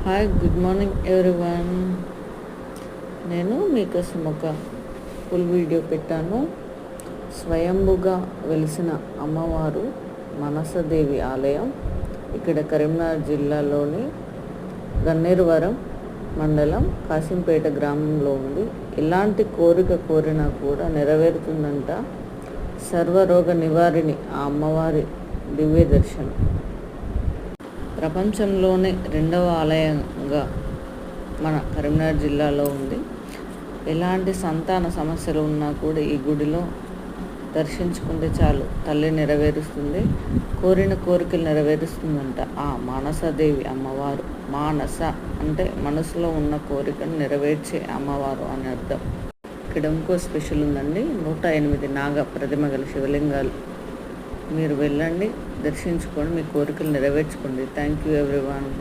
Hi, good morning everyone. నేను మీకోసం ఒక ఫుల్ వీడియో పెట్టాను. స్వయంభుగా వెలిసిన అమ్మవారు మనసదేవి ఆలయం ఇక్కడ కరీంనగర్ జిల్లాలోని గన్నేరువరం మండలం కాసింపేట గ్రామంలో ఉంది. ఎలాంటి కోరిక కోరినా కూడా నెరవేరుతుందంట. సర్వరోగ నివారిణి ఆ అమ్మవారి దివ్య దర్శనం. ప్రపంచంలోనే రెండవ ఆలయంగా మన కరీంనగర్ జిల్లాలో ఉంది. ఎలాంటి సంతాన సమస్యలు ఉన్నా కూడా ఈ గుడిలో దర్శించుకుంటే చాలు, తల్లి నెరవేరుస్తుంది. కోరిన కోరికలు నెరవేరుస్తుందంట ఆ మానసదేవి అమ్మవారు. మానస అంటే మనసులో ఉన్న కోరికను నెరవేర్చే అమ్మవారు అని అర్థం. ఇక్కడ ఇంకో స్పెషల్ ఉందండి. 108 నాగ ప్రతిమ గల శివలింగాలు. మీరు వెళ్ళండి, దర్శించుకొని మీ కోరికలు నెరవేర్చుకోండి. Thank you everyone.